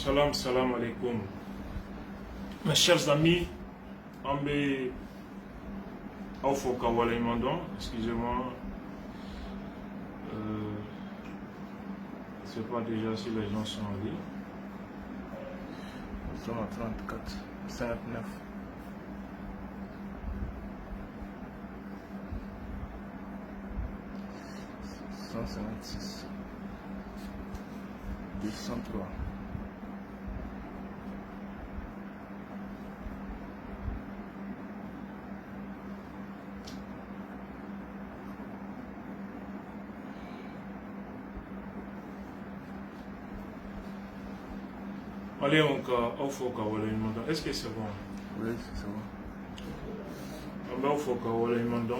Salam alaikum. Mes chers amis, Ambe Aufoka Walaimandon, excusez-moi, je ne sais pas déjà si les gens sont en ligne. Nous sommes à 34, 59. « 156, 203. Allez, on va est-ce que c'est bon? Oui, c'est bon. On va Aufoka Walaimandon.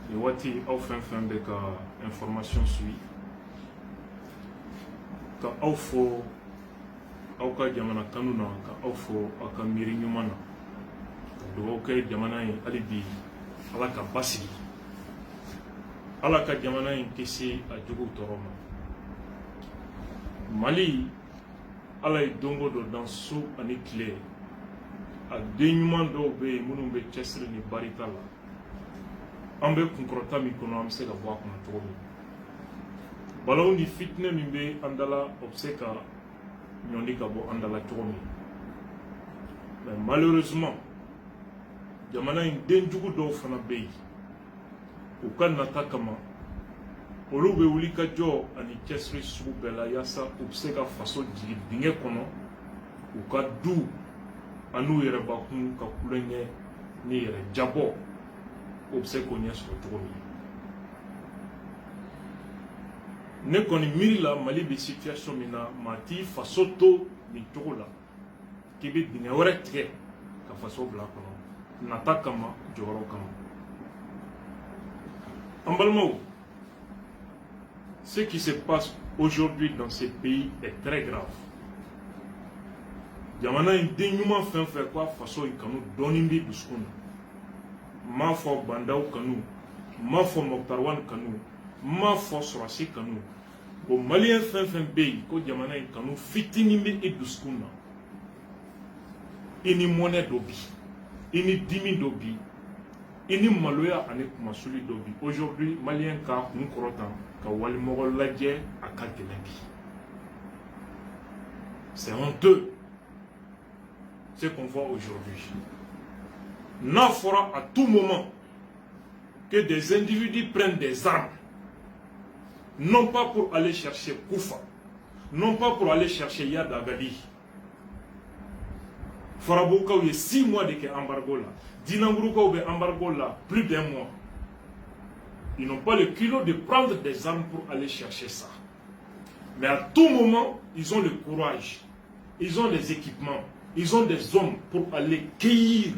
Le Wati Aufin Fembeka information suit. Ka Aufo Auka Jamana Kanuna, Ka Aufo Aka Mirinyumana. Do Oke Jamana Alibi, Alaka Basili. Alaka Jamana Kesi Adjugu Toroma. Mali, Alay Dongo do Dansu Anikle. A Denyuman do Be Munumbe Chesri ni Baritala. Ambe kunkrota mi kono amse ga bwa kono togo balaw ni fitne mi be andala obseka nyondi ga bo andala togo mais malheureusement jamana in denjugu do fana be o kan nata kama olu be wuli ka jo ani kesri sugu bela yasa obseka faso jigi dinge kono o ka du anu yere bakun ka kulenge ni yere jabo obsèque on y a sur le trône. Ne koni miri la Mali be situation mina mati fasoto mi tola qui be dine ore tike ka faso bla kono nata kama joro kama ambalmo. Ce qui se passe aujourd'hui dans ces pays est très grave. Jamana in denyuma fen fe kwa faso ikanu donimbi buskuna. Ma fo Bandaw Kanu, ma fo Moktarwan Kanu, ma fo Sorasi Kanu. Au Malien fin bay, ko Jamana Kanu, fitinimbe et douskouna. Ini monnaie dobi, ini dimi dobi, ini maloya ane kumasuli dobi. Aujourd'hui, Malien ka nkorotan, ka wali mogoladje a kaltelembi. C'est honteux ce qu'on voit aujourd'hui. N'en fera à tout moment que des individus prennent des armes, non pas pour aller chercher Koufa, non pas pour aller chercher Yad Agadi. Farabouka ou 6 mois de embargo là, Dinangourouka ou embargo là, plus d'1 mois. Ils n'ont pas le culot de prendre des armes pour aller chercher ça. Mais à tout moment, ils ont le courage, ils ont les équipements, ils ont des hommes pour aller cueillir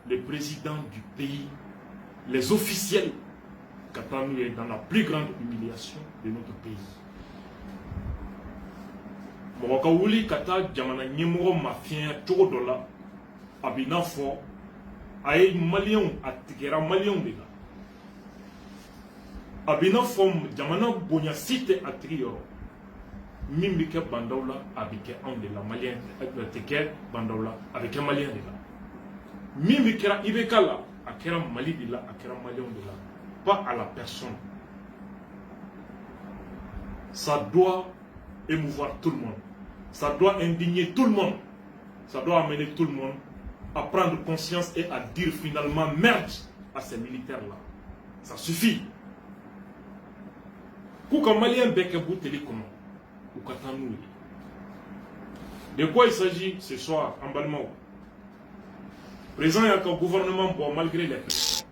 le président du pays, les officiels, Katanou est dans la plus grande humiliation de notre pays. Mwakaouli Kata Jamana Nyemoro Mafien Togodola, Abinafo, Aïe Malion, Atikera Malion Bega. Abinafo, Jamana Bonya Site Atrioro, Mimbike Bandaula, Abike Andela Malien, Atike Bandaula, avec un Malien de là. Mimi kera ibekala akera Mali de là, akera Malien de là, pas à la personne. Ça doit émouvoir tout le monde. Ça doit indigner tout le monde. Ça doit amener tout le monde à prendre conscience et à dire finalement merde à ces militaires-là. Ça suffit. Kouka Malien beke bouteli comment? Kouka tanou. De quoi il s'agit ce soir en Balmao? Présent, il y a un gouvernement bon malgré les pressions.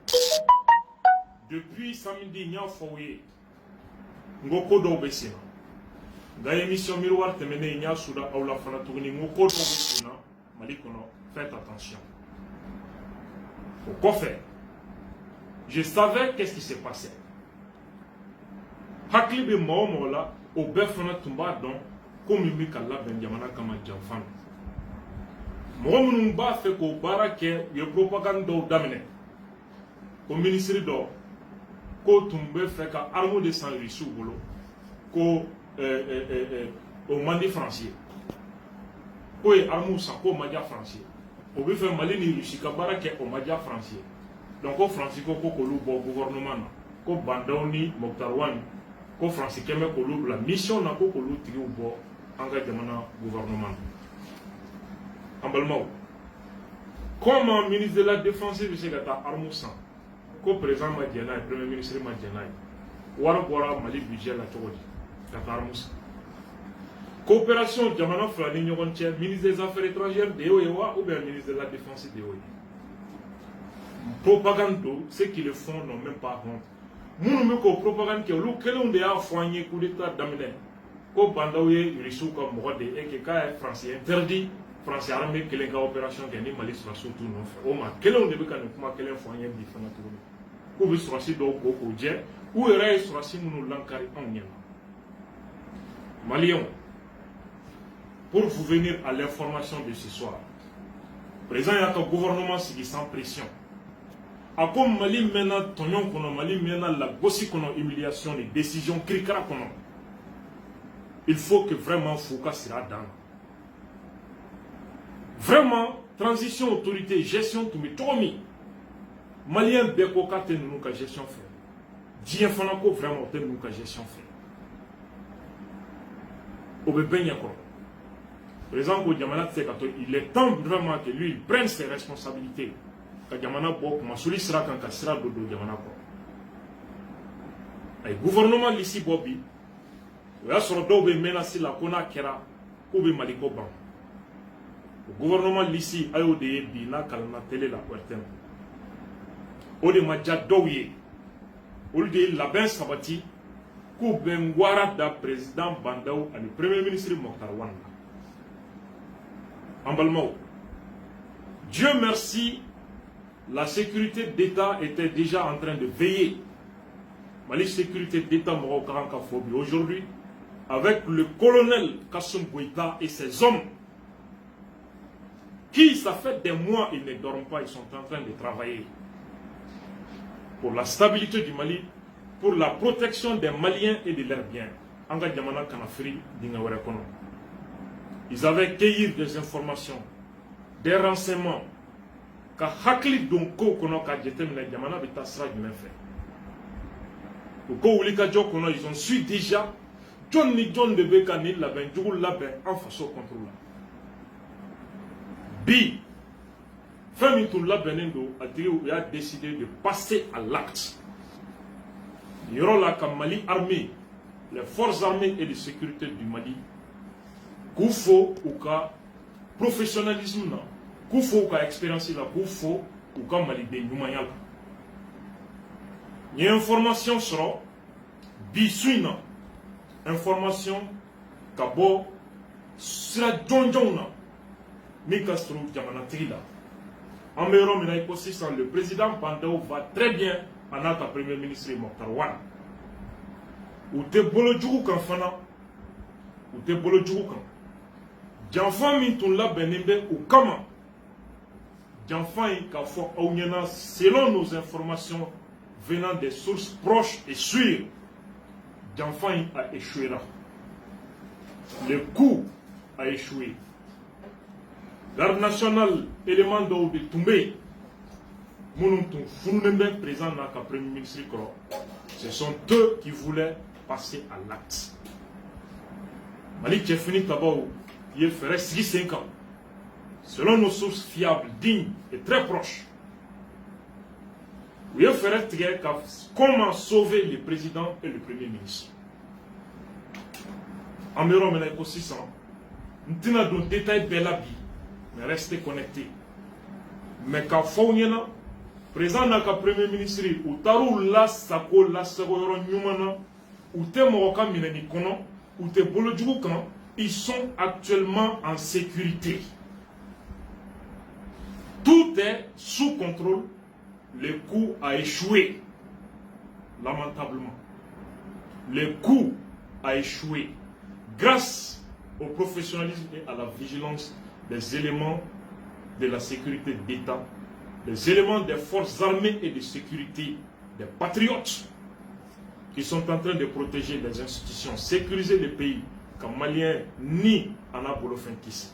Depuis samedi, il y a un foyer. Ngoko do besina. Dans l'émission Miroir, il y a souda ou la fanatourni. Ngoko do besina. Malikono, faites attention. Pourquoi faire? Je savais qu'est-ce qui s'est passé. Haklibe Maomola, au Befana Tumba don, comme Mikala Benjamana Kama Jamfan. Mɔgɔ b'a fɛ k'o baara kɛ u ye propagande dɔw daminɛ ko ministre dɔ k'o tun bɛ fɛ ka armes de san Rusiw bolo ko o man di Faransi ye ko ye arme san ko ma diya français o bɛ fɛ Mali ni Russie ka baara kɛ o ma diya français donc ko français ko k'olu bɔ gouvernement na ko Bandaw ni Mokhtar Wane ko français kɛmɛ k'olu bila mission na ko k'olu tigiw bɔ an ka jamana gouvernement na an balimaw comment ministre de la défense bɛ se ka taa arme san ko président ma diɲɛ n'a ye premier ministre ma diɲɛ n'a ye wari bɔra Mali budget la cogo di ka taa arme san coopération jamana fila ni ɲɔgɔn cɛ ministre des affaires étrangères de y'o ye wa ou bien ministre de la défense de y'o ye propagande do ceux qui le font n'ont même pas honte minnu bɛ k'o propagande kɛ olu kelenw de y'a fɔ an ye coup d'état daminɛ ko Bandaw ye Russiw ka mɔgɔ de ye et que k'a ye français interdit français armée kelen ka opération kɛ ni Mali sɔrɔsiw t'u nɔfɛ o ma kelenw de bɛ ka nin kuma kelen fɔ an ye bi fana tuguni k'u bɛ sɔrɔsi dɔw ko k'o jɛ u yɛrɛ ye sɔrɔsi minnu lankari anw ɲɛna Maliens. Pour vous venir à l'information de ce soir, président y a un gouvernement qui sans pression. A comme Mali mena tonyon kono, Mali mena la gossi kono, humiliation, les décisions krikra kono. Il faut que vraiment Fouka sera dans. Vraiment, transition, autorité, gestion, tout mais tomi. Malien beko kate nous ka gestion fait. Dien fanako vraiment te nous ka gestion fait. Obeben yakoro. Président Kodjamana Tsekato, il est temps vraiment que lui il prenne ses responsabilités. Kadjamana Bok, Masuli sera quand Kassira Dodo Djamana Ko. Le gouvernement ici Bobi, il y a sur Dobe menacé la Kona Kera, Kobe Maliko Ban. Le gouvernement ici, Ayode Bina Kalana Télé la Puertem. Ode Madja Douye, Ode Labin Sabati, Kobe Ngwara da président Bandaou et le premier ministre Mokhtar Wane. Embalmao. Dieu merci, la sécurité d'État était déjà en train de veiller. Mali sécurité d'État Morokarankafobi aujourd'hui, avec le colonel Kassoum Goïta et ses hommes, qui, ça fait des mois, ils ne dorment pas, ils sont en train de travailler pour la stabilité du Mali, pour la protection des Maliens et de leurs biens. Anga Djamana Kanafri, Dingawere Kono. Ils avaient cueilli des informations, des renseignements. Ka hakli donko kono ka jetemina jamana bita sra jumen fait. Ko wulika jo kono ils ont su déjà John ni John de Beka ni la ben djugul la ben en façon contrôle. Bi Femi tout la benendo a décidé de passer à l'acte. Il y aura la Mali armée, les forces armées et de sécurité du Mali. Koufo ou ka professionnalisme na, koufo ou ka expérience la, koufo ou ka malide nyumanya la. Il y a information sur bisuina, information kabo sira jonjona, mikastro jamana trila. En meilleur mina écosystème, le président Bandaou va très bien en tant que premier ministre Mokhtar Wane. Ou te bolo djougou kan fana, ou te bolo djougou kan. Janfan min tun labɛnnen bɛ o kama janfan in k'a fɔ aw ɲɛna selon nos informations venant des sources proches et sûres janfan in a échoué. Le coup a échoué. Garde nationale élément dɔw bɛ tun bɛ yen minnu tun fununen bɛ président n'a ka premier ministre kɔrɔ. Ce sont eux qui voulaient passer à l'acte. Mali cɛfini tabaw il ferait 5 ans. Selon nos sources fiables, dignes et très proches, il ferait comment sauver le président et le premier ministre. En Méron, mais aussi ça. Nous avons des détails de la vie, mais restez connectés. Mais quand Fauniena, président n'a qu'un premier ministre, ou Tarou la Sako, la Sagoyoro Nyumana, ou Te Moroka Mineni Kono, ou Te Bolodjoukan, ils sont actuellement en sécurité. Tout est sous contrôle. Le coup a échoué. Lamentablement. Le coup a échoué. Grâce au professionnalisme et à la vigilance des éléments de la sécurité d'État, des éléments des forces armées et de sécurité, des patriotes qui sont en train de protéger les institutions, sécuriser le pays, comme Malien ni Anna Bolofinkis.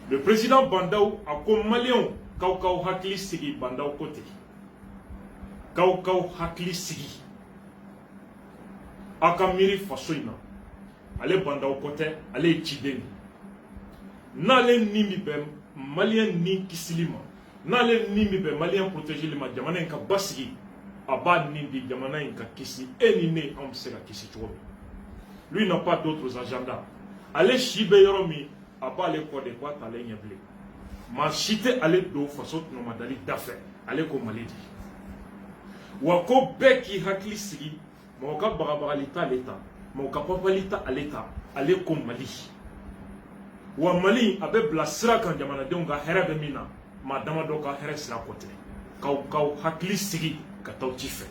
Le président Bandaou a comme Malien, Kaukau Hakli Sigi Bandaou côté. Kaukau Hakli Sigi. Akamiri Fasoina. Allez Bandaou côté, allez Chideni. N'allez ni mi bem, Malien ni Kisilima. N'allez ni mi bem, Malien protégé les Madjamanen ka Basigi. Aba ni di Yamanen ka Kisi, et ni ne Amsega Kisi Chouami. Lui n'a pas d'autres agendas. Allez Chibe Yoromi. Aba ale ko de quoi t'allais nyable ma chite ale do façon no madali d'affaires ale ko malidi wa ko beki hakli sigi mo ka barabara l'État mo ka papa l'État à l'État ale ko mali wa mali abe blasira kan jamana de nga herebe mina ma dama do ka here sira côté kaw hakli sigi ka taw ci fe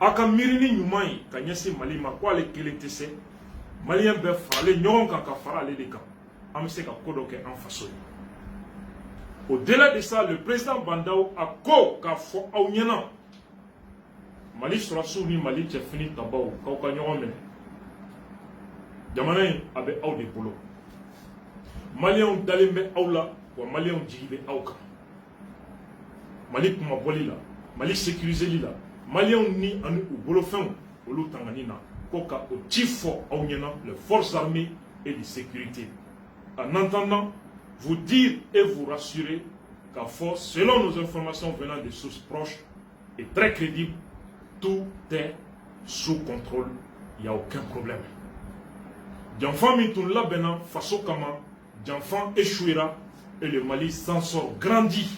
aka mirini nyumai ka nyesi mali ma ko ale kelentese Malien be farale ñoron kan ka farale de kan am se ka kodo ke en façon. Au-delà de ça, le président Bandaou a ko ka fo aw ñena Mali surasu ni Mali che fini tabaw ka ka ñoron men jamana abe aw de bolo Malien dalimbe awla wa Malien jibe awka Mali kuma boli la Mali sécuriser li la Malien ni anu bolo fen olu tanganina Koka au tifo les forces armées et de sécurité. En entendant, vous dire et vous rassurer qu'à force, selon nos informations venant de sources proches et très crédibles, tout est sous contrôle. Il n'y a aucun problème. D'enfants Mitounla Benan, Faso Kama, d'enfants échouera et le Mali s'en sort grandi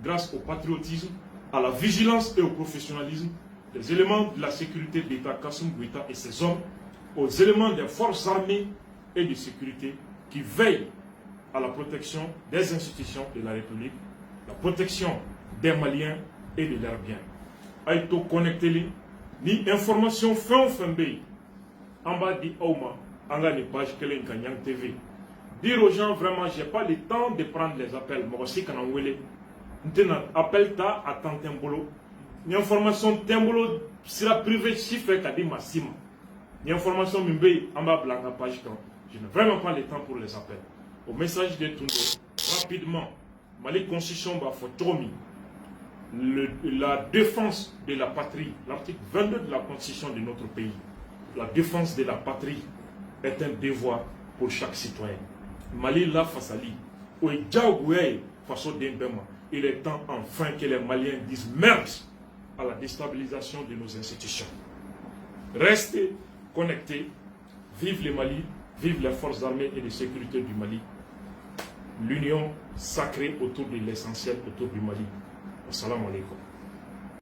grâce au patriotisme, à la vigilance et au professionnalisme des éléments de la sécurité de l'État Kassoum Goïta et ses hommes, aux éléments des forces armées et de sécurité qui veillent à la protection des institutions de la République, la protection des Maliens et de leurs biens. Aïto connecté ni information fin en bas di Auma, en bas de page Kelen Kanyang TV. Dire aux gens vraiment, j'ai pas le temps de prendre les appels. Moi aussi, quand on veut appel ta à tant boulot. L'information tembolo sera privée chiffre kadi massima. L'information mimbe en bas blanc page quand. Je n'ai vraiment pas le temps pour les appels. Au message de Tundo, rapidement, Mali Constitution Bafotromi, la défense de la patrie, l'article 22 de la Constitution de notre pays, la défense de la patrie est un devoir pour chaque citoyen. Mali la fasali, ou façon d'embema. Il est temps enfin que les Maliens disent merde à la déstabilisation de nos institutions. Restez connectés. Vive le Mali, vive les forces armées et de sécurité du Mali. L'union sacrée autour de l'essentiel autour du Mali. Assalamu alaikum.